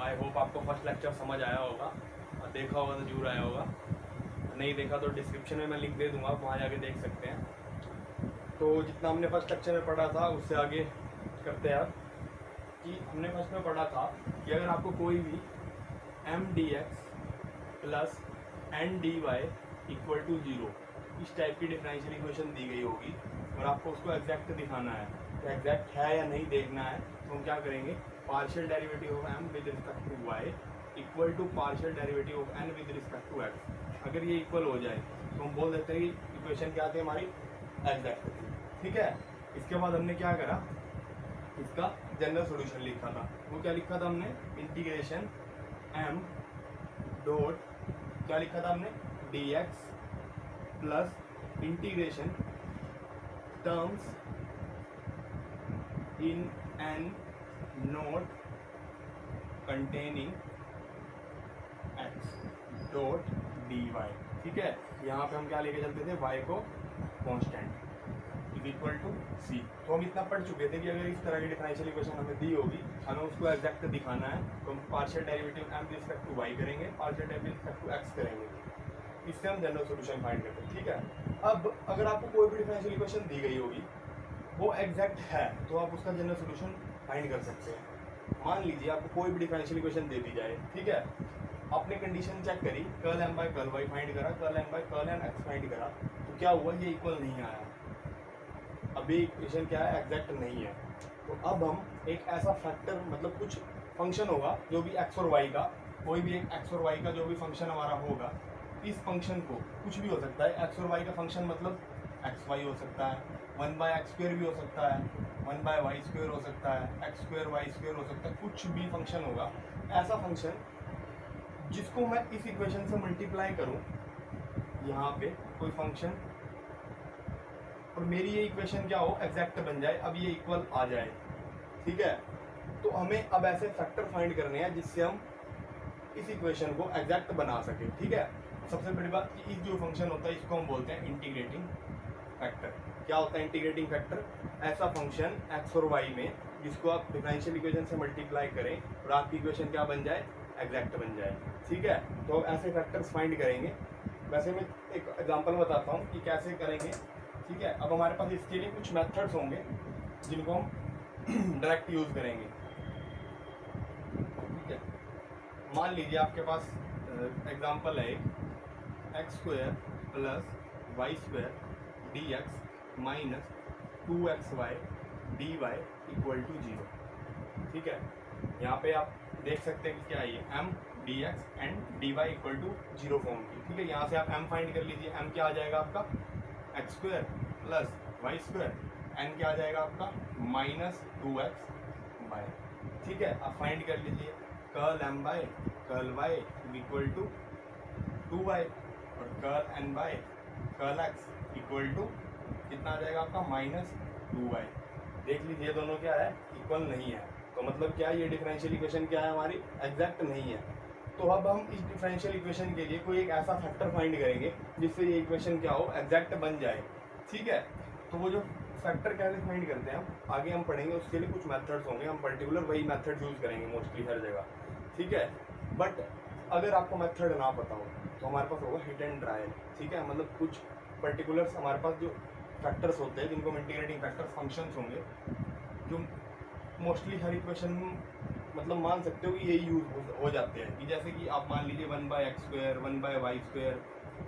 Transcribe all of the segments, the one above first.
I hope आपको first lecture समझ आया होगा, और देखा होगा तो जरूर आया होगा, नहीं देखा तो डिस्क्रिप्शन में मैं लिंक दे दूंगा, आप वहाँ जाके देख सकते हैं। तो जितना हमने फर्स्ट लेक्चर में पढ़ा था उससे आगे करते हैं। अब कि हमने फर्स्ट में पढ़ा था कि अगर आपको कोई भी M D X plus N D Y equal to zero इस टाइप की डिफरेंशियल इक्वेशन दी गई होगी और आपको उसको एग्जैक्ट दिखाना है, तो एग्जैक्ट है या नहीं देखना है, तो हम क्या करेंगे, partial derivative of M with respect to Y equal to partial derivative of N with respect to X. अगर ये इक्वल हो जाए तो हम बोल देते हैं कि इक्वेशन क्या आती है हमारी, एग्जैक्ट थी। ठीक है, इसके बाद हमने क्या करा, इसका जनरल सॉल्यूशन लिखा था। वो क्या लिखा था हमने, इंटीग्रेशन एम डॉट क्या लिखा था हमने, D X plus integration terms in N not containing X dot D Y. ठीक है, यहाँ पे हम क्या लेके चलते थे, वाई को कांस्टेंट इज इक्वल टू सी। तो हम इतना पढ़ चुके थे कि अगर इस तरह की डिफरेंशियल इक्वेशन हमें दी होगी, हमें उसको एग्जैक्ट दिखाना है, तो हम partial derivative M with respect to Y करेंगे, partial derivative with respect to X करेंगे, इससे हम जनरल सॉल्यूशन फाइंड करते हैं। ठीक है, अब अगर आपको कोई भी डिफरेंशियल इक्वेशन दी गई होगी वो एग्जैक्ट है तो आप उसका जनरल सॉल्यूशन फाइंड कर सकते हैं। मान लीजिए आपको कोई भी डिफरेंशियल इक्वेशन दे दी जाए, ठीक है, आपने कंडीशन चेक करी, curl M by curl Y find करा, curl M by curl N X find करा, तो क्या हुआ, ये इक्वल नहीं आया, अभी इक्वेशन क्या है, एग्जैक्ट नहीं है। तो अब हम एक ऐसा फैक्टर, मतलब कुछ फंक्शन होगा जो भी एक्स और वाई का, कोई भी एक एक्स और वाई का जो भी फंक्शन हमारा होगा, इस फंक्शन को कुछ भी हो सकता है, एक्स और वाई का फंक्शन मतलब एक्स वाई हो सकता है, वन बाय एक्स स्क्वेयर भी हो सकता है, वन बाय वाई स्क्वेयर हो सकता है, एक्स स्क्वेयर वाई स्क्वेयर हो सकता है, कुछ भी फंक्शन होगा, ऐसा फंक्शन जिसको मैं इस इक्वेशन से मल्टीप्लाई करूं, यहाँ पे कोई फंक्शन, और मेरी ये इक्वेशन क्या हो, एग्जैक्ट बन जाए, अब ये इक्वल आ जाए। ठीक है, तो हमें अब ऐसे फैक्टर फाइंड करने हैं जिससे हम इस इक्वेशन को एग्जैक्ट बना सके। ठीक है, सबसे बड़ी बात कि इस जो फंक्शन होता है इसको हम बोलते हैं इंटीग्रेटिंग फैक्टर। क्या होता है इंटीग्रेटिंग फैक्टर, ऐसा फंक्शन एक्स और वाई में जिसको आप डिफरेंशियल इक्वेशन से मल्टीप्लाई करें और आपकी इक्वेशन क्या बन जाए, एग्जैक्ट बन जाए। ठीक है, तो ऐसे फैक्टर्स फाइंड करेंगे। वैसे मैं एक एग्जांपल बताता हूँ कि कैसे करेंगे। ठीक है, अब हमारे पास इसके लिए कुछ मेथड्स होंगे जिनको हम डायरेक्ट यूज़ करेंगे। ठीक है, मान लीजिए आपके पास एग्जांपल है x square plus Y square d x minus 2xy d Y equal to 0। ठीक है, यहाँ पे आप देख सकते हैं कि क्या है ये, m D x and d Y equal to 0 form की। ठीक है, यहाँ से आप एम फाइंड कर लीजिए, एम क्या आ जाएगा आपका, x square plus Y square, n क्या आ जाएगा आपका, माइनस 2x वाई। ठीक है, आप फाइंड कर लीजिए, curl M by curl y equal to 2y और curl n by curl x equal to कितना आ जाएगा आपका, माइनस 2y। देख लीजिए दोनों क्या है, इक्वल नहीं है, तो मतलब क्या है, ये डिफरेंशियल इक्वेशन क्या है हमारी, एग्जैक्ट नहीं है। तो अब हम इस डिफरेंशियल इक्वेशन के लिए कोई एक ऐसा फैक्टर फाइंड करेंगे जिससे ये इक्वेशन क्या हो, एग्जैक्ट बन जाए। ठीक है, तो वो जो फैक्टर कैसे फाइंड करते हैं हम आगे हम पढ़ेंगे, उसके लिए कुछ मेथड्स होंगे, हम पर्टिकुलर वही मेथड यूज़ करेंगे मोस्टली हर जगह। ठीक है, बट अगर आपको मेथड ना पता हो तो हमारे पास होगा हिट एंड ट्रायल। ठीक है, मतलब कुछ पर्टिकुलर्स हमारे पास जो फैक्टर्स होते हैं जिनको इंटीग्रेटिंग फैक्टर फंक्शंस होंगे, जो मोस्टली हर इक्वेशन मतलब मान सकते हो कि यही यूज हो जाते हैं। कि जैसे कि आप मान लीजिए 1/x square 1/y square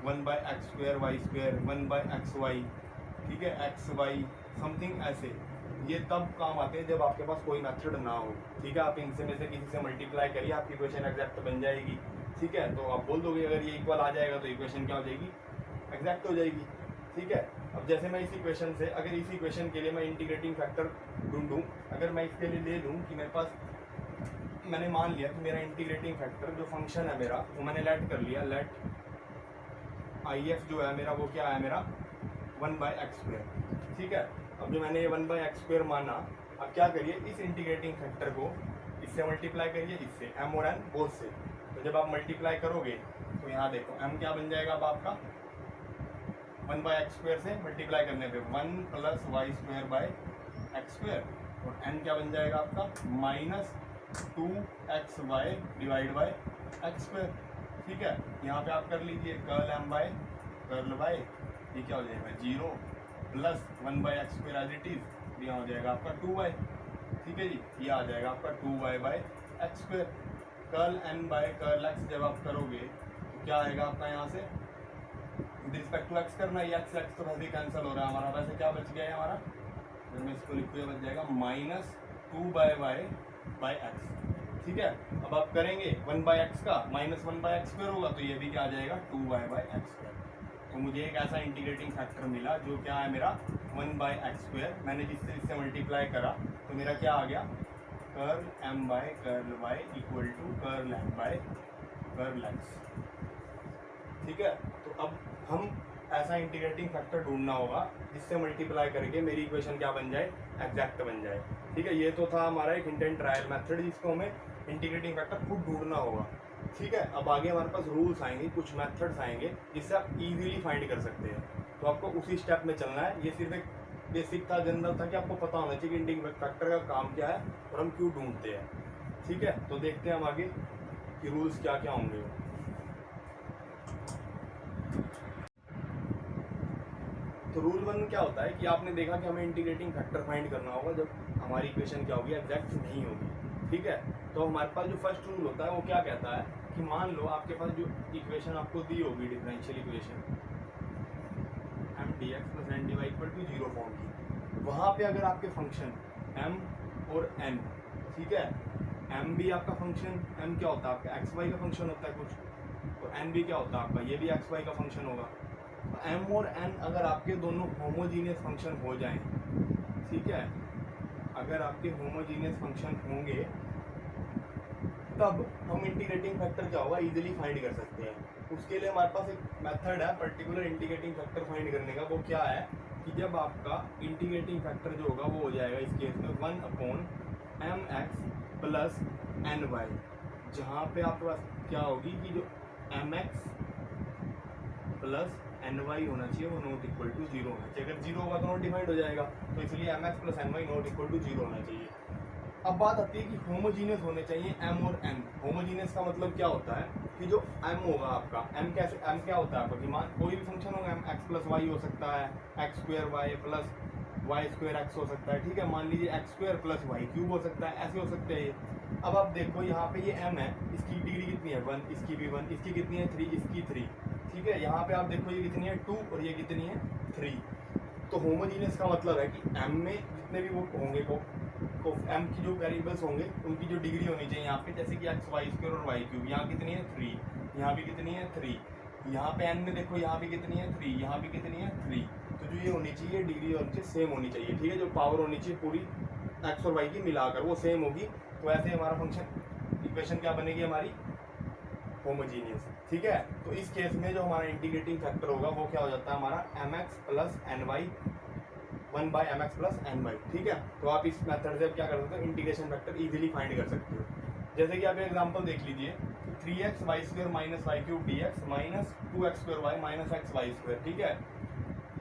1/x square y square 1/xy। ठीक है, एक्स वाई समथिंग ऐसे, ये तब काम आते हैं जब आपके पास कोई मेथड ना हो। ठीक है, आप इनसे में से किसी से मल्टीप्लाई करिए, आपकी इक्वेशन एग्जैक्ट बन जाएगी। ठीक है, तो आप बोल दोगे अगर ये इक्वल आ जाएगा तो इक्वेशन क्या हो जाएगी, एग्जैक्ट हो जाएगी। ठीक है, अब जैसे मैं इस इक्वेशन से, अगर इस इक्वेशन के लिए मैं इंटीग्रेटिंग फैक्टर ढूंढूं, अगर मैं इसके लिए ले लूँ कि मेरे पास, मैंने मान लिया कि मेरा इंटीग्रेटिंग फैक्टर जो फंक्शन है मेरा वो मैंने लेट कर लिया, लेट आई एफ जो है मेरा वो क्या है मेरा 1/x स्क्वायर। ठीक है, अब जो मैंने ये 1/x स्क्वायर माना, अब क्या करिए, इस इंटीग्रेटिंग फैक्टर को इससे मल्टीप्लाई करिए, इससे एम और एन बोथ से। तो जब आप मल्टीप्लाई करोगे तो यहाँ देखो एम क्या बन जाएगा अब आपका, 1/x स्क्वायर से मल्टीप्लाई करने पे 1 + y² बाय एक्स स्क्वायर, और एन क्या बन जाएगा आपका, minus 2xy divide by x square. ठीक है, यहाँ पे आप कर लीजिए curl m by curl y, ये क्या हो जाएगा 0 plus 1 by x square as it is, यहाँ हो जाएगा आपका 2y। ठीक है जी, ये आ जाएगा आपका 2y by x square. Curl n by curl x जब आप करोगे तो क्या आएगा आपका, यहाँ से विद रिस्पेक्ट टू x करना है, x तो वैसे कैंसिल हो रहा है हमारा, वैसे क्या बच गया है हमारा, जब मैं इसको लिखूँ ये बच जाएगा माइनस 2/y बाई एक्स। ठीक है, अब आप करेंगे 1/x का माइनस 1/x स्क्वायर होगा तो ये भी क्या आ जाएगा 2y बाई एक्स स्क्वायर। तो मुझे एक ऐसा इंटीग्रेटिंग फैक्टर मिला जो क्या है मेरा 1/x स्क्वायर। मैंने जिससे इससे मल्टीप्लाई करा तो मेरा क्या आ गया, curl m by curl y equal to curl m by curl x। ठीक है, तो अब हम ऐसा इंटीग्रेटिंग फैक्टर ढूंढना होगा जिससे मल्टीप्लाई करके मेरी इक्वेशन क्या बन जाए, एग्जैक्ट बन जाए। ठीक है, ये तो था हमारा एक हिंट एंड ट्रायल मेथड जिसको हमें इंटीग्रेटिंग फैक्टर खुद ढूंढना होगा। ठीक है, अब आगे हमारे पास रूल्स आएंगे, कुछ मेथड्स आएंगे जिससे आप इजीली फाइंड कर सकते हैं। तो आपको उसी स्टेप में चलना है। ये सिर्फ एक बेसिक था, जनरल था कि आपको पता होना चाहिए कि इंटीग्रेटिंग फैक्टर का काम क्या है और हम क्यों ढूंढते हैं। ठीक है, तो देखते हैं हम आगे कि रूल्स क्या क्या होंगे। तो रूल 1 क्या होता है कि आपने देखा कि हमें इंटीग्रेटिंग फैक्टर फाइंड करना होगा जब हमारी इक्वेशन क्या होगी, एग्जैक्ट नहीं होगी। ठीक है, तो हमारे पास जो फर्स्ट रूल होता है वो क्या कहता है कि मान लो आपके पास जो इक्वेशन आपको दी होगी, differential equation m dx plus n dy equal to 0 form की, वहाँ पे अगर आपके फंक्शन m और n, ठीक है, m भी आपका फंक्शन, m क्या होता है आपका एक्स वाई का फंक्शन होता है कुछ, और n भी क्या होता है आपका, ये भी एक्स वाई का फंक्शन होगा। तो m और n अगर आपके दोनों होमोजीनियस फंक्शन हो जाएं, ठीक है, अगर आपके होमोजीनियस फंक्शन होंगे तब हम इंटीग्रेटिंग फैक्टर क्या होगा इजीली फाइंड कर सकते हैं। उसके लिए हमारे पास एक मेथड है पर्टिकुलर इंटीग्रेटिंग फैक्टर फाइंड करने का। वो क्या है कि जब आपका इंटीग्रेटिंग फैक्टर जो होगा वो हो जाएगा इस केस में 1/mx प्लस ny, जहाँ पे आपके पास क्या होगी कि जो mx प्लस ny होना चाहिए वो नॉट इक्वल टू 0 होना चाहिए। अगर 0 होगा तो नॉट डिफाइंड हो जाएगा, तो इसलिए mx plus ny not equal to 0 होना चाहिए। अब बात आती है कि होमोजीनियस होने चाहिए m और n। होमोजीनियस का मतलब क्या होता है कि जो m होगा आपका, m कैसे, m क्या होता है आपका कि मान कोई भी फंक्शन होगा, m x प्लस वाई हो सकता है, x square y plus Y square x हो सकता है। ठीक है, मान लीजिए x square plus y cube हो सकता है, ऐसे हो सकते हैं ये। अब आप देखो यहाँ पे ये m है, इसकी डिग्री कितनी है 1, इसकी भी 1, इसकी कितनी है 3, इसकी 3। ठीक है, यहाँ पे आप देखो ये कितनी है 2 और ये कितनी है 3। तो होमोजीनियस का मतलब है कि m में जितने भी वो होंगे को m की जो वेरिएबल्स होंगे उनकी जो डिग्री होनी चाहिए यहाँ पे, जैसे कि एक्स वाई स्क्वायर और वाई क्यूब, यहाँ कितनी है 3, यहाँ भी कितनी है 3, यहाँ पे n में देखो यहाँ भी कितनी है 3, यहाँ भी कितनी है 3। तो जो ये होनी चाहिए डिग्री उनसे सेम होनी चाहिए। ठीक है, जो पावर होनी चाहिए पूरी एक्स और वाई की मिलाकर वो सेम होगी, तो ऐसे हमारा फंक्शन इक्वेशन क्या बनेगी हमारी होमोजीनियस। ठीक है, तो इस केस में जो हमारा इंटीग्रेटिंग फैक्टर होगा वो क्या हो जाता है हमारा mx plus ny 1/mx plus ny। ठीक है, तो आप इस मेथड से क्या कर सकते हो, इंटीग्रेशन फैक्टर इजीली फाइंड कर सकते हो। जैसे कि आप एग्जांपल देख लीजिए 3x y square minus y cube d x minus 2x square y minus x y square. ठीक है,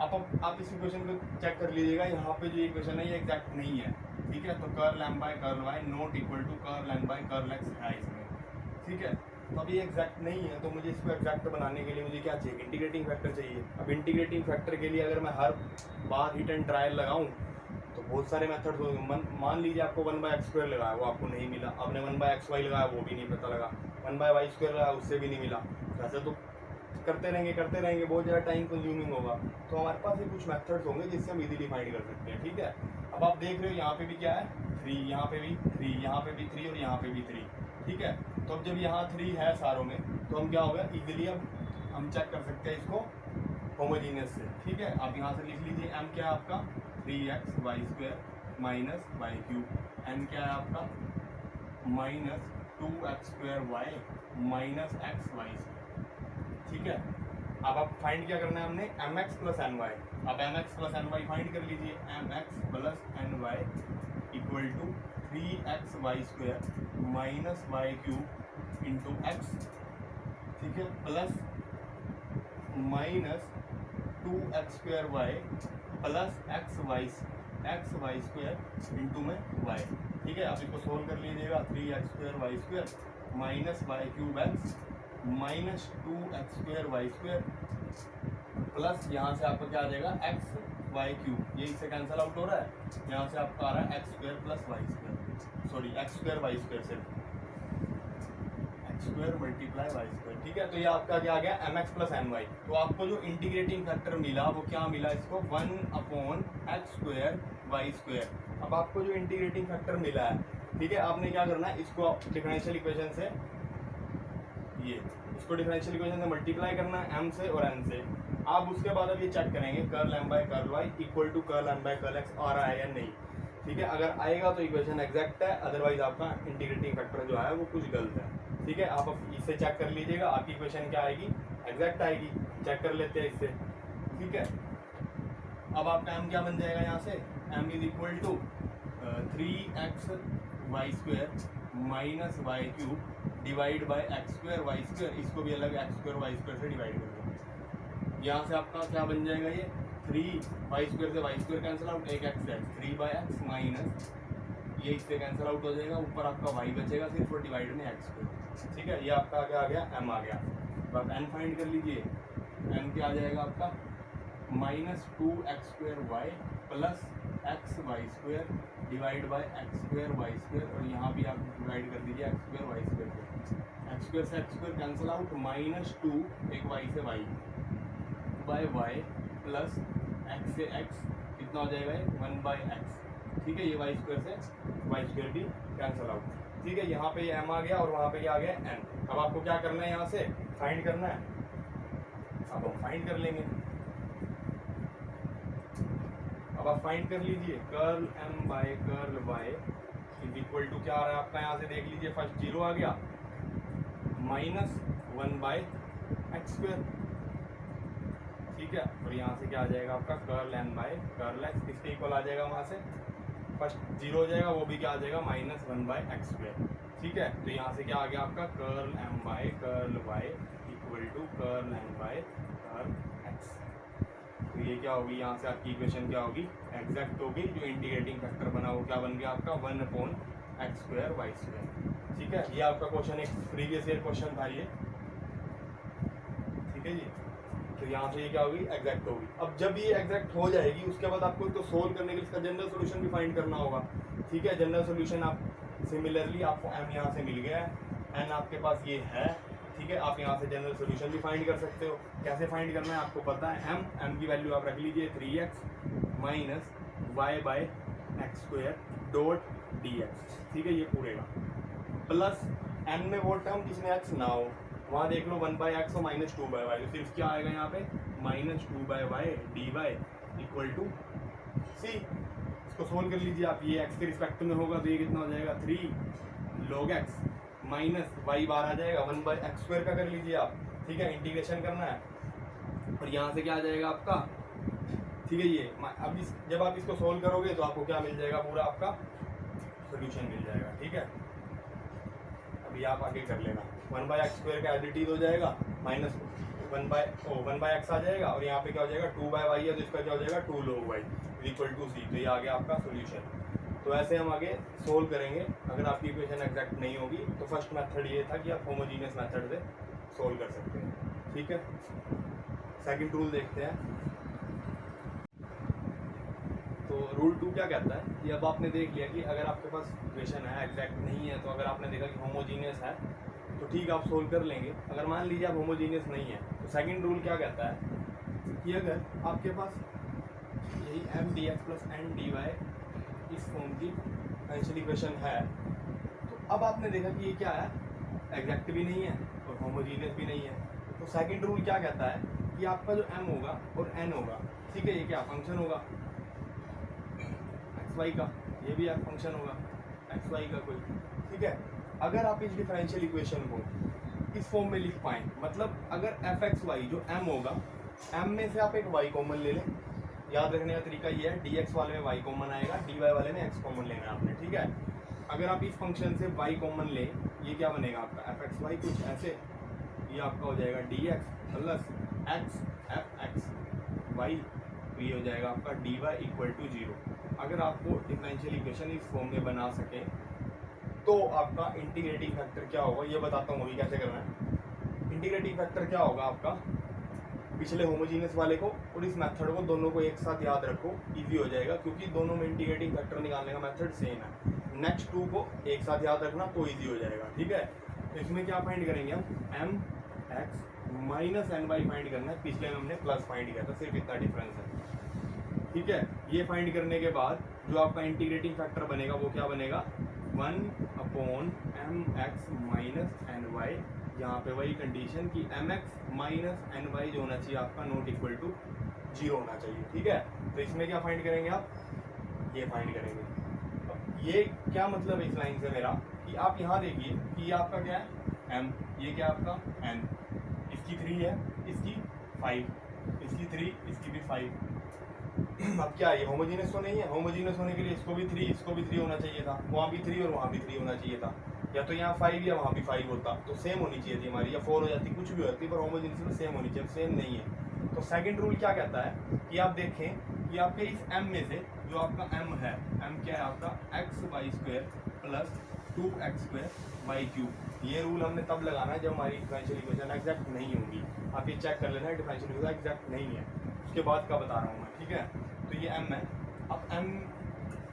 आप इस इक्वेशन को चेक कर लीजिएगा, यहाँ पे जो इक्वेशन है ये एग्जैक्ट नहीं है। ठीक है, तो curl m by curl y not equal to curl n by curl x है इसमें। ठीक है, तो अब ये एग्जैक्ट नहीं है, तो मुझे इसको एग्जैक्ट बनाने के लिए मुझे क्या चाहिए, इंटीग्रेटिंग फैक्टर चाहिए। अब इंटीग्रेटिंग फैक्टर के लिए अगर मैं हर बार हिट एंड ट्रायल लगाऊं तो बहुत सारे मेथड्स होंगे। मान लीजिए आपको 1/x स्क्वायर लगाया वो आपको नहीं मिला, आपने 1/xy लगाया वो भी नहीं पता लगा, 1/y स्क्वायर लगाया उससे भी नहीं मिला। ऐसा तो करते रहेंगे बहुत ज़्यादा टाइम कंज्यूमिंग होगा। तो हमारे पास ये कुछ मेथड्स होंगे जिससे हम इजीली फाइंड कर सकते हैं। ठीक है, अब आप देख रहे हो यहाँ पे भी क्या है 3, यहाँ पे भी 3, यहाँ पे भी 3 और यहाँ पे भी 3। ठीक है, तो अब जब यहाँ 3 है सारों में तो हम क्या होगा इजीली अब हम चेक कर सकते हैं इसको होमोजीनियस से। ठीक है, आप यहाँ से लिख लीजिए m क्या है आपका 3x y square minus y cube, n क्या है आपका minus 2x square y minus x y square. ठीक है, अब आप फाइंड क्या करना है हमने mx प्लस ny। अब mx प्लस ny फाइंड कर लीजिए, mx plus ny equal to 3x y square minus y cube into x. ठीक है, plus minus 2x square y plus x y square into में y। ठीक है, आप इसको सोल्व कर लीजिएगा। 3x² y² minus y cube x minus 2x² y² plus यहाँ से आपका क्या आ जाएगा x वाई क्यूब, ये इससे कैंसिल आउट हो रहा है, यहाँ से आपका आ रहा है x² plus y², sorry x² y² सिर्फ x² मल्टीप्लाई y²। ठीक है, तो ये आपका क्या आ गया mx प्लस my। तो आपको जो इंटीग्रेटिंग फैक्टर मिला वो क्या मिला, इसको 1/x² y²। अब आपको जो इंटीग्रेटिंग फैक्टर मिला है, ठीक है, आपने क्या करना है, इसको डिफरेंशियल इक्वेशन से इसको डिफरेंशियल इक्वेशन से मल्टीप्लाई करना है m से और n से। आप उसके बाद अब ये चेक करेंगे curl m by curl y equal to curl n by curl x आ रहा है या नहीं। ठीक है, अगर आएगा तो इक्वेशन एग्जैक्ट है, अदरवाइज आपका इंटीग्रेटिंग फैक्टर जो है वो कुछ गलत है। ठीक है, आप अब इससे चेक कर लीजिएगा, आपकी इक्वेशन क्या आएगी, एग्जैक्ट आएगी। चेक कर लेते हैं इससे। ठीक है, अब आपका m क्या बन जाएगा, यहाँ से m is equal to 3x minus y cube divide by x²y², इसको भी अलग x²y² से डिवाइड कर दो। यहाँ से आपका क्या बन जाएगा, ये 3y² से y² कैंसिल आउट, एक x है 3/x माइनस ये इससे कैंसिल आउट हो जाएगा, ऊपर आपका y बचेगा सिर्फ और डिवाइड में x²। ठीक है, ये आपका क्या आ गया, m आ गया। तो आप n फाइंड कर लीजिए, n क्या आ जाएगा आपका minus 2x²y plus x y² divide by x²y² और यहाँ भी आप डिवाइड कर दीजिए x²y² को। x² से x² कैंसिल आउट, -2 एक y से y by y plus x से x कितना हो जाएगा, 1/x। ठीक है, ये y² से y² भी कैंसिल आउट। ठीक है, यहाँ पे ये m आ गया और वहाँ पे क्या आ गया n। अब आपको क्या करना है, यहाँ से फाइंड करना है। अब हम फाइंड कर लेंगे। अब आप फाइंड कर लीजिए, curl m by curl y is equal to क्या आ रहा है आपका, यहाँ से देख लीजिए, फर्स्ट 0 आ गया -1/x²। ठीक है, और यहाँ से क्या आ जाएगा आपका curl m by curl x, इसके इक्वल आ जाएगा, वहाँ से फर्स्ट 0 हो जाएगा, वो भी क्या आ जाएगा -1/x²। ठीक है, तो यहाँ से क्या आ गया आपका curl m by curl y equal to curl m by curl x। तो ये क्या होगी, यहाँ से आपकी इक्वेशन क्या होगी, एग्जैक्ट होगी। जो इंटीग्रेटिंग फैक्टर बना वो क्या बन गया आपका 1/x² y²। ठीक है, ये आपका क्वेश्चन एक प्रीवियस ईयर क्वेश्चन था ये। ठीक है जी, तो यहाँ से ये क्या होगी, एग्जैक्ट होगी। अब जब ये एग्जैक्ट हो जाएगी उसके बाद आपको इसको सोल्व करने के लिए इसका जनरल सोल्यूशन भी फाइंड करना होगा। ठीक है, जनरल सोल्यूशन आप सिमिलरली आपको m यहाँ से मिल गया है, n आपके पास ये है। ठीक है, आप यहाँ से जनरल सोल्यूशन भी फाइंड कर सकते हो। कैसे फाइंड करना है आपको पता है, m की वैल्यू आप रख लीजिए 3x minus y by x² dot dx। ठीक है, ये पूरे का प्लस n में वो टर्म जिसमें x ना हो, वहाँ देख लो 1/x और -2/y, तो सिर्फ क्या आएगा यहाँ पे -2/y dy equal to c। इसको सोल्व कर लीजिए आप, ये x के रिस्पेक्ट में होगा तो ये कितना हो जाएगा 3 log x माइनस y बार आ जाएगा 1/x² का कर लीजिए आप। ठीक है, इंटीग्रेशन करना है और यहाँ से क्या आ जाएगा आपका। ठीक है, ये अब जब आप इसको सोल्व करोगे तो आपको क्या मिल जाएगा, पूरा आपका सोल्यूशन मिल जाएगा। ठीक है, अभी आप आगे कर लेना, 1/x² का एज इट इज हो जाएगा, माइनस 1/x आ जाएगा और यहाँ पे क्या हो जाएगा 2/y है, तो इसका क्या हो जाएगा 2 log y equal to c। तो ये आ गया आपका सोल्यूशन। तो ऐसे हम आगे सोल्व करेंगे। अगर आपकी इक्वेशन एग्जैक्ट नहीं होगी तो फर्स्ट मेथड ये था कि आप होमोजीनियस मेथड से सोल्व कर सकते हैं। ठीक है, सेकंड रूल देखते हैं। तो रूल 2 क्या कहता है कि अब आपने देख लिया कि अगर आपके पास इक्वेशन है एग्जैक्ट नहीं है, तो अगर आपने देखा कि होमोजीनियस है तो ठीक आप सोल्व कर लेंगे। अगर मान लीजिए आप होमोजीनियस नहीं है तो सेकंड रूल क्या कहता है कि अगर आपके पास यही m dx plus n dy इस फॉर्म की डिफरेंशियल इक्वेशन है, तो अब आपने देखा कि ये क्या है, एग्जैक्ट भी नहीं है और होमोजीनियस भी नहीं है। तो सेकंड रूल क्या कहता है कि आपका जो m होगा और n होगा, ठीक है, ये क्या फंक्शन होगा xy का, ये भी एक फंक्शन होगा xy का कोई। ठीक है, अगर आप इस डिफरेंशियल इक्वेशन को इस फॉर्म में लिख पाएँ, मतलब अगर fxy जो m होगा, m में से आप एक y कॉमन ले लें। याद रखने का तरीका ये है, dx वाले में y कॉमन आएगा, dy वाले में x कॉमन लेना है आपने। ठीक है, अगर आप इस फंक्शन से y कॉमन लें, ये क्या बनेगा आपका fxy कुछ ऐसे, ये आपका हो जाएगा dx plus x fx y, तो ये हो जाएगा आपका dy इक्वल टू 0। अगर आपको डिफरेंशियल इक्वेशन इस फॉर्म में बना सके तो आपका इंटीग्रेटिंग फैक्टर क्या होगा ये बताता हूँ अभी कैसे करना है। इंटीग्रेटिंग फैक्टर क्या होगा आपका, पिछले होमोजीनियस वाले को और इस मेथड को दोनों को एक साथ याद रखो, इजी हो जाएगा क्योंकि दोनों में इंटीग्रेटिंग फैक्टर निकालने का मेथड सेम है। नेक्स्ट टू को एक साथ याद रखना तो इजी हो जाएगा, ठीक है। तो इसमें क्या फाइंड करेंगे हम, m x minus n y find करना है, पिछले में हमने प्लस फाइंड किया था, सिर्फ इतना डिफरेंस है, ठीक है। ये फाइंड करने के बाद जो आपका इंटीग्रेटिंग फैक्टर बनेगा वो क्या बनेगा, 1/mx माइनस एन वाई, यहाँ पे वही कंडीशन कि mx माइनस एन वाई जो होना चाहिए आपका नॉट इक्वल टू 0 होना चाहिए, ठीक है। तो इसमें क्या फाइंड करेंगे आप, ये फाइंड करेंगे। अब ये क्या मतलब है इस लाइन से मेरा, कि आप यहाँ देखिए कि ये आपका क्या है m, ये क्या आपका n, इसकी 3 है, इसकी 5, इसकी 3, इसकी भी 5। अब क्या ये होमोजीनियस तो नहीं है, होमोजीनियस होने के लिए इसको भी 3, इसको भी 3 होना चाहिए था, वहाँ भी 3 और वहाँ भी 3 होना चाहिए था, या तो यहाँ 5 या वहाँ भी 5 होता, तो सेम होनी चाहिए थी हमारी, या 4 हो जाती, कुछ भी होती, पर होमोजीनियस में सेम होनी चाहिए, सेम नहीं है। तो सेकंड रूल क्या कहता है कि आप देखें कि आपके इस m में से जो आपका m है, m क्या है आपका xy² प्लस 2x² ये रूल हमने तब लगाना है जब हमारी डिफरेंशियल इक्वेशन एग्जैक्ट नहीं होगी। आप ये चेक कर लेना है डिफरेंशियल इक्वेशन एग्जैक्ट नहीं है, उसके बाद का बता रहा हूँ मैं, ठीक है। तो ये m है, अब m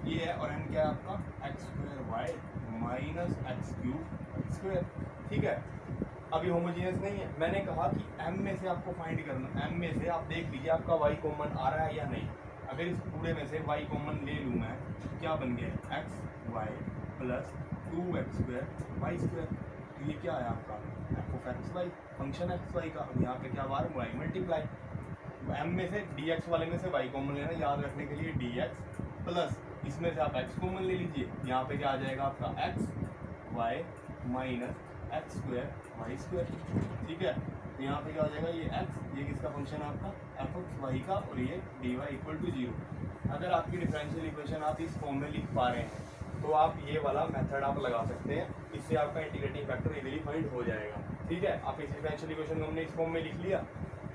ये है और m क्या है आपका x² माइनस x³², ठीक है। अभी होमोजीनियस नहीं है, मैंने कहा कि m में से आपको फाइंड करना, m में से आप देख लीजिए आपका y कॉमन आ रहा है या नहीं। अगर इस पूरे में से y कॉमन ले लूँ मैं, क्या बन गया xy प्लस 2x²y², तो ये क्या है आपका f(xy), फंक्शन xy का। अब यहाँ पे क्या बार y मल्टीप्लाई, m में से dx वाले में से y कॉमन लेना, याद रखने के लिए dx प्लस इसमें से आप x कॉमन ले लीजिए, यहाँ पे क्या आ जाएगा आपका xy माइनस x²y², ठीक है। तो यहाँ पे क्या हो जाएगा, ये x, ये किसका फंक्शन है आपका f(y) का, और ये dy इक्वल टू 0। अगर आपकी डिफरेंशियल इक्वेशन आप इस फॉर्म में लिख पा रहे हैं तो आप ये वाला मेथड आप लगा सकते हैं, इससे आपका इंटीग्रेटिंग फैक्टर इजीली फाइंड हो जाएगा, ठीक है। आप इस डिफरेंशियल इक्वेशन को हमने इस फॉर्म में लिख लिया,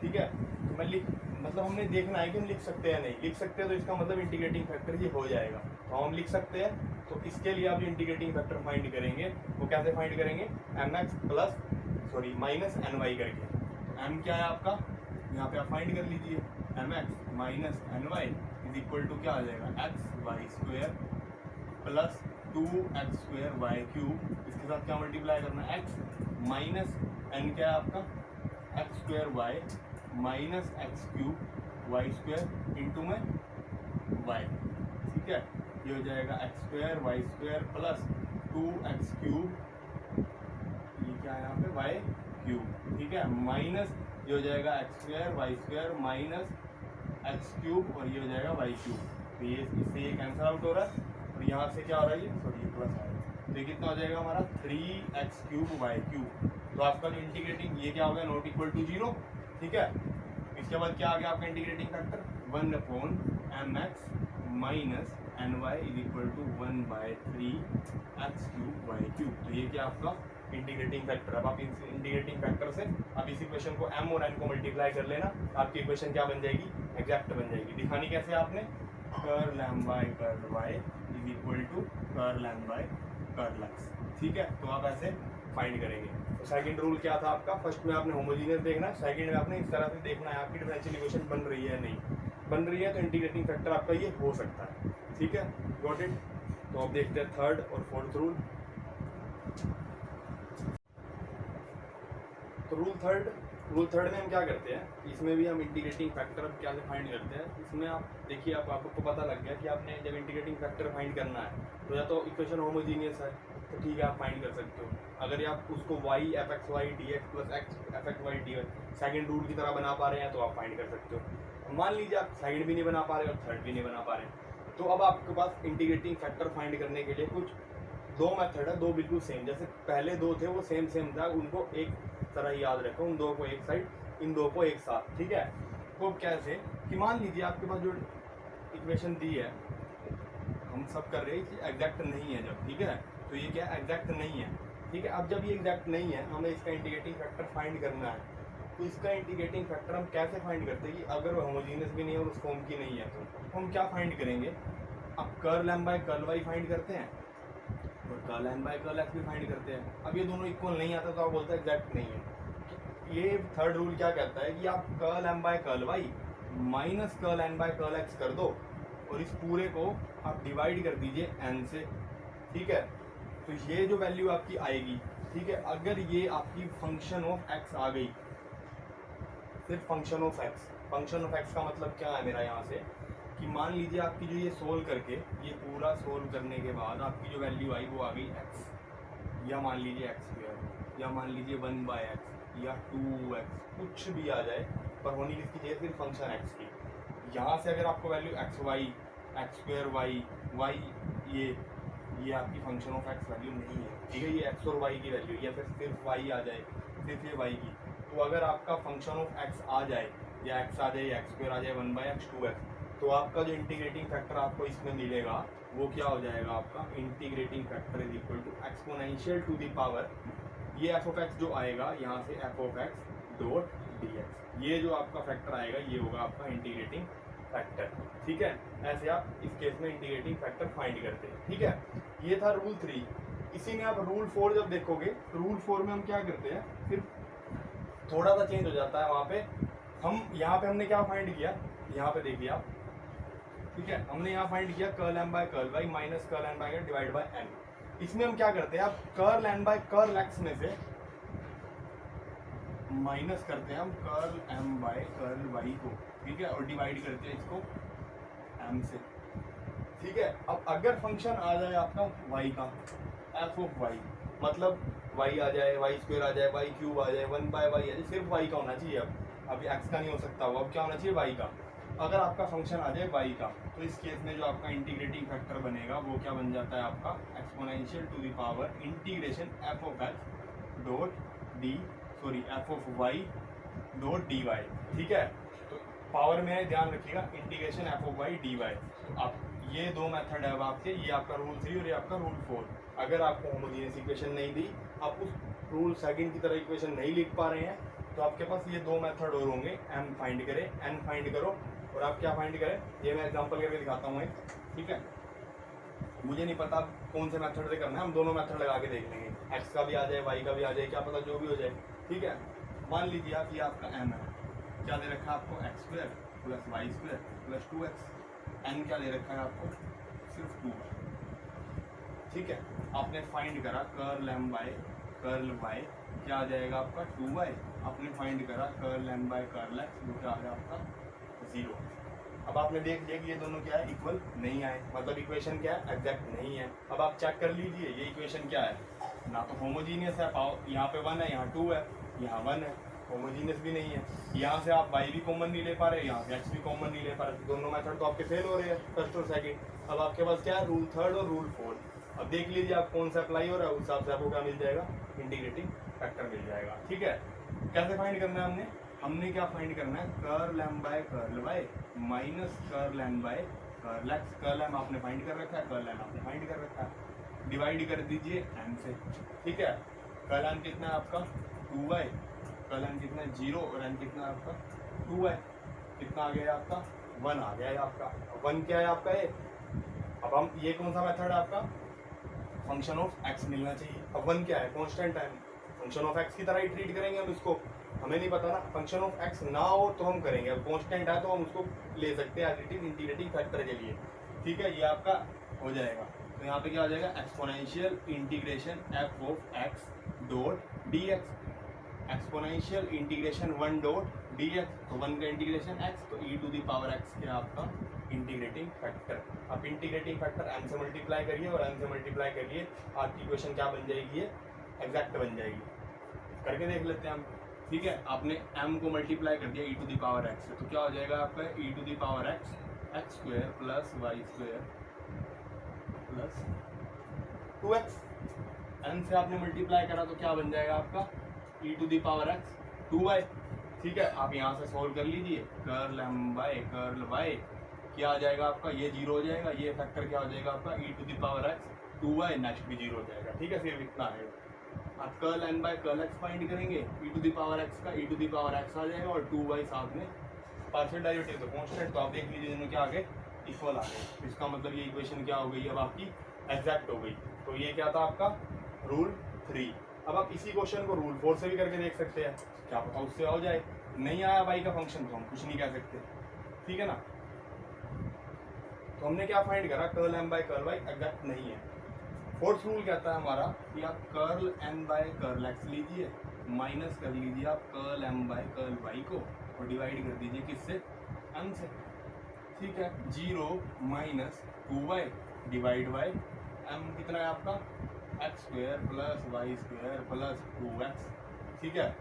ठीक है। तो मैं मतलब हमने देखना है कि हम लिख सकते हैं, नहीं लिख सकते हैं तो इसका मतलब इंटीग्रेटिंग फैक्टर ये हो जाएगा, तो हम लिख सकते हैं। तो इसके लिए आप जो इंटीग्रेटिंग फैक्टर फाइंड करेंगे वो कैसे फाइंड करेंगे, mx माइनस एन वाई करके। तो m क्या है आपका, यहाँ पे आप फाइंड कर लीजिए, mx minus n y is equal to क्या आ जाएगा xy² प्लस 2x²y³, इसके साथ क्या मल्टीप्लाई करना है x माइनस n क्या है आपका x²y माइनस x³ इंटू में y, ठीक है। ये हो जाएगा x²y² प्लस 2x³, ये क्या है यहाँ पे y³, ठीक है, माइनस ये हो जाएगा x²y² माइनस x³ और ये हो जाएगा y³। तो ये इससे ये कैंसिल आउट हो रहा है और यहाँ से क्या हो रहा है, ये सॉरी प्लस आ रहा है, तो ये कितना हो जाएगा हमारा 3x³ y³। तो आपका जो इंटीग्रेटिंग ये क्या हो गया, नॉट इक्वल टू 0, ठीक है। इसके बाद क्या आ गया आपका integrating factor, 1/mx minus n y is equal to 1/3x³y³। तो ये क्या आपका इंटीग्रेटिंग फैक्टर। अब आप इस इंटीग्रेटिंग फैक्टर से अब इस इक्वेशन को m और n को मल्टीप्लाई कर लेना, आपकी इक्वेशन क्या बन जाएगी, एग्जैक्ट बन जाएगी। दिखानी कैसे आपने, curl y is equal to curl x, ठीक है। तो आप ऐसे फाइंड करेंगे। तो सेकंड रूल क्या था आपका, फर्स्ट में आपने होमोजीनियस देखना है, सेकंड में आपने इस तरह से देखना है आपकी डिफरेंशियल इक्वेशन बन रही है नहीं बन रही है, तो इंटीग्रेटिंग फैक्टर आपका ये हो सकता है, ठीक है, गॉट इट। तो अब देखते हैं थर्ड और फोर्थ रूल। तो रूल थर्ड में हम क्या करते हैं, इसमें भी हम इंटीग्रेटिंग फैक्टर अब क्या फाइंड करते हैं। इसमें आप देखिए, आपको पता लग गया कि आपने जब इंटीग्रेटिंग फैक्टर फाइंड करना है तो या तो इक्वेशन होमोजीनियस है तो ठीक है आप फाइंड कर सकते हो। अगर आप उसको y f(x, y) dx plus x f(x, y) dy second rule की तरह बना पा रहे हैं तो आप फाइंड कर सकते हो। मान लीजिए आप सेकंड भी नहीं बना पा रहे और थर्ड भी नहीं बना पा रहे, तो अब आपके पास इंटीग्रेटिंग फैक्टर फाइंड करने के लिए कुछ दो मेथड है, दो बिल्कुल सेम, जैसे पहले दो थे वो सेम था, उनको एक तरह ही याद रखो, उन दो को एक साइड, इन दो को एक साथ, ठीक है। तो कैसे कि मान लीजिए आपके पास जो इक्वेशन दी है, हम सब कर रहे हैं कि एग्जैक्ट नहीं है जब, ठीक है, तो ये क्या एग्जैक्ट नहीं है, ठीक है। अब जब ये एग्जैक्ट नहीं है, हमें इसका इंटीग्रेटिंग फैक्टर फाइंड करना है, तो इसका इंटीग्रेटिंग फैक्टर हम कैसे फाइंड करते हैं कि अगर वो होमोजीनियस भी नहीं है और उस फॉर्म की नहीं है तो हम क्या फाइंड करेंगे, अब curl M by curl Y find करते हैं और curl M by curl x भी फाइंड करते हैं। अब ये दोनों इक्वल नहीं आता तो आप बोलते हैं एग्जैक्ट नहीं है। ये थर्ड रूल क्या कहता है कि आप curl M by curl y minus curl n by curl x कर दो और इस पूरे को आप डिवाइड कर दीजिए एन से, ठीक है। तो ये जो वैल्यू आपकी आएगी, ठीक है, अगर ये आपकी फंक्शन ऑफ एक्स आ गई, सिर्फ function of x, function of x का मतलब क्या है मेरा यहाँ से कि मान लीजिए आपकी जो ये सोल्व करके, ये पूरा सोल्व करने के बाद आपकी जो वैल्यू आई वो आ गई एक्स, या मान लीजिए एक्स स्क्वायर, या मान लीजिए 1/x या 2x, कुछ भी आ जाए, पर होनी किसकी चाहिए, सिर्फ फंक्शन एक्स की। यहाँ से अगर आपको value x y, x square y, y ये आपकी फंक्शन ऑफ एक्स वैल्यू नहीं है, ठीक है, ये एक्स और वाई की वैल्यू, या फिर सिर्फ वाई आ जाए, सिर्फ ये वाई की। तो अगर आपका फंक्शन ऑफ एक्स आ जाए, या एक्स आ जाए, या एक्स स्क्वायर आ जाए, 1/x 2x, तो आपका जो इंटीग्रेटिंग फैक्टर आपको इसमें मिलेगा वो क्या हो जाएगा, आपका integrating factor is equal to exponential to the power, ये एफ ऑफ एक्स जो आएगा यहाँ से f of x dot d x, ये जो आपका फैक्टर आएगा ये होगा आपका इंटीग्रेटिंग फैक्टर, ठीक है। ऐसे आप इस केस में इंटीग्रेटिंग फैक्टर फाइंड करते हैं, ठीक है। ये था रूल 3। इसी में आप रूल 4 जब देखोगे, रूल 4 में हम क्या करते हैं, सिर्फ थोड़ा सा चेंज हो जाता है। वहाँ पे हम यहाँ पे हमने क्या फाइंड किया, यहाँ पे देखिए आप, ठीक है, हमने यहाँ फाइंड किया curl M by curl y minus curl n by divide by n. इसमें हम क्या करते हैं, आप curl n by curl x में से माइनस करते हैं हम curl M by curl y को, ठीक है, और डिवाइड करते हैं इसको एम से, ठीक है। अब अगर फंक्शन आ जाए आपका वाई का, एफ ऑफ वाई, मतलब वाई आ जाए, वाई स्क्वायर आ जाए, वाई क्यूब आ जाए, 1/y आ जाए, सिर्फ वाई का होना चाहिए। अब अभी एक्स का नहीं हो सकता, वो अब क्या होना चाहिए, वाई का। अगर आपका फंक्शन आ जाए वाई का, तो इस केस में जो आपका इंटीग्रेटिंग फैक्टर बनेगा वो क्या बन जाता है आपका exponential to the power integration f of x dot d, sorry f of y dot D Y, ठीक है। तो पावर में ध्यान रखिएगा integration f of y d y. तो आप ये दो मेथड है अब आपके, ये आपका रूल 3 और ये आपका रूल 4। अगर आपको होमोजेनियस इक्वेशन नहीं दी, आप उस रूल 2 की तरह इक्वेशन नहीं लिख पा रहे हैं, तो आपके पास ये दो मेथड और होंगे, एम फाइंड करें, एन फाइंड करो, और आप क्या फाइंड करें, ये मैं एग्जांपल करके दिखाता हूँ एक, ठीक है। मुझे नहीं पता कौन से मेथड से करना है, हम दोनों मेथड लगा के देख लेंगे, एक्स का भी आ जाए, वाई का भी आ जाए, क्या पता जो भी हो जाए, ठीक है। मान लीजिए आप ये आपका एम है, क्या दे रखा है आपको x square plus Y square plus 2x, n क्या दे रखा है आपको सिर्फ 2, ठीक है। आपने फाइंड करा curl M by curl Y, क्या आ जाएगा आपका 2y, आपने फाइंड करा curl M by curl x, जो क्या आ गया आपका 0। अब आपने देख लिया कि ये दोनों क्या है, इक्वल नहीं आए, मतलब इक्वेशन क्या है, एग्जैक्ट नहीं है। अब आप चेक कर लीजिए ये इक्वेशन क्या है, ना तो होमोजीनियस है, पाओ यहाँ पे 1 है, यहाँ 2 है, यहाँ 1 है, होमोजीनियस भी नहीं है। यहाँ से आप y भी कॉमन नहीं ले पा रहे, यहाँ से x भी कॉमन नहीं ले पा रहे, दोनों मेथड तो आपके फेल हो रहे हैं, फर्स्ट और सेकंड। अब आपके पास क्या है, रूल 3 और रूल 4। अब देख लीजिए आप कौन सा अप्लाई हो रहा है, उस हिसाब से आपको क्या मिल जाएगा, इंटीग्रेटिंग फैक्टर मिल जाएगा, ठीक है। कैसे फाइंड करना है, हमने क्या फाइंड करना है, curl M by curl y minus curl n by curl x. Curl m आपने फाइंड कर रखा है, कर्ल एन आपने फाइंड कर रखा है, डिवाइड कर दीजिए एन से, ठीक है। कर्ल एन कितना है आपका 2y, कर्ल एन कितना है 0, और एन कितना है आपका 2y, कितना आ गया आपका 1 आ गया है आपका। 1 क्या है आपका ये, अब हम ये कौन सा मेथड है आपका, फंक्शन ऑफ एक्स मिलना चाहिए। अब 1 क्या है, कांस्टेंट है, फंक्शन ऑफ एक्स की तरह ही ट्रीट करेंगे हम इसको, हमें नहीं पता ना, फंक्शन ऑफ एक्स ना हो तो हम करेंगे, अब कांस्टेंट है तो हम उसको ले सकते हैं एडिटिव इंटीग्रेटिंग फैक्टर के लिए, ठीक है। ये आपका हो जाएगा, तो यहाँ पे क्या हो जाएगा, exponential integration f of x dot d x, exponential integration 1 dot d x, तो 1 का इंटीग्रेशन एक्स, तो ई टू दी पावर एक्स क्या आपका इंटीग्रेटिंग फैक्टर। आप इंटीग्रेटिंग फैक्टर एन से मल्टीप्लाई करिए और एन से मल्टीप्लाई करिए, आपकी इक्वेशन क्या बन जाएगी, ये एग्जैक्ट बन जाएगी। करके देख लेते हैं हम, ठीक है। आपने m को मल्टीप्लाई कर दिया E to the power X से, तो क्या हो जाएगा आपका E to the power X, X square plus Y square plus 2x। n से आपने मल्टीप्लाई करा तो क्या बन जाएगा आपका E to the power X 2y, ठीक है। आप यहाँ से सॉल्व कर लीजिए, curl M by curl Y क्या आ जाएगा आपका, ये 0 हो जाएगा, ये फैक्टर क्या हो जाएगा आपका E to the power X 2y, next भी 0 हो जाएगा, ठीक है। सिर्फ इतना है, आप curl n by curl x find करेंगे, e to the power x का e to the power x आ जाएगा, और 2y साथ में पार्शियल डेरिवेटिव तो कांस्टेंट, तो आप देख लीजिए दोनों क्या आ गए इक्वल आ गए। इसका मतलब ये इक्वेशन क्या हो गई अब आपकी एग्जैक्ट हो गई। तो ये क्या था आपका रूल 3। अब आप इसी क्वेश्चन को रूल 4 से भी करके देख सकते हैं, क्या पता उससे हो जाए। नहीं आया वाई का फंक्शन तो हम कुछ नहीं कह सकते, ठीक है ना। तो हमने क्या फाइंड करा, curl M by curl y exact नहीं है। फोर्थ रूल कहता है हमारा कि आप curl n by curl x लीजिए, माइनस कर लीजिए आप curl M by curl y को और डिवाइड कर दीजिए किससे, एम से, ठीक है। 0 minus 2y divide by M कितना है आपका x square plus Y square plus 2x, ठीक है।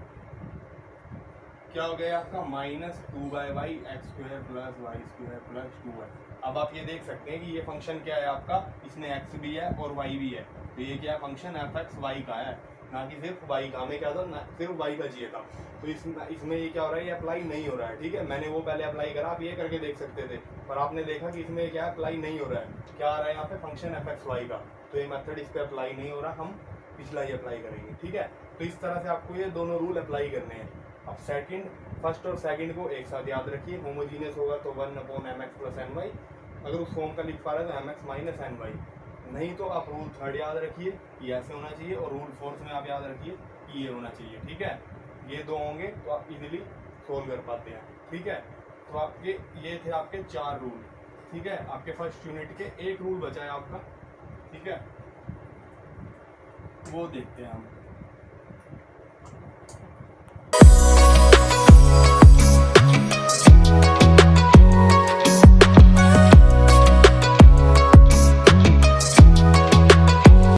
क्या हो गया आपका minus 2/y x square plus Y square plus 2x। अब आप ये देख सकते हैं कि ये फंक्शन क्या है आपका, इसमें x भी है और y भी है, तो ये क्या फंक्शन एफ एक्स वाई का है, ना कि सिर्फ y का। हमें क्या था ना सिर्फ y का चाहिए था। तो इसमें ये क्या हो रहा है, ये अप्लाई नहीं हो रहा है, ठीक है। मैंने वो पहले अप्लाई करा, आप ये करके देख सकते थे, पर आपने देखा कि इसमें क्या अप्लाई नहीं हो रहा है। क्या आ रहा है यहाँ पे फंक्शन एफ एक्स वाई का, तो ये मेथड इस पर अप्लाई नहीं हो रहा, हम पिछला ही अप्लाई करेंगे, ठीक है। तो इस तरह से आपको ये दोनों रूल अप्लाई करने हैं। अब फर्स्ट और सेकंड को एक साथ याद रखिए। होमोजीनियस होगा तो 1/mx प्लस एन वाई, अगर उस फॉर्म का लिख पा रहे हैं तो mx माइनस एन वाई, नहीं तो आप रूल 3 याद रखिए कि ऐसे होना चाहिए, और रूल 4 में आप याद रखिए कि ये होना चाहिए, ठीक है। ये दो होंगे तो आप इजीली सोल्व कर पाते हैं, ठीक है। तो आपके ये थे आपके 4 रूल, ठीक है। आपके फर्स्ट यूनिट के एक रूल बचा है आपका, ठीक है, वो देखते हैं हम।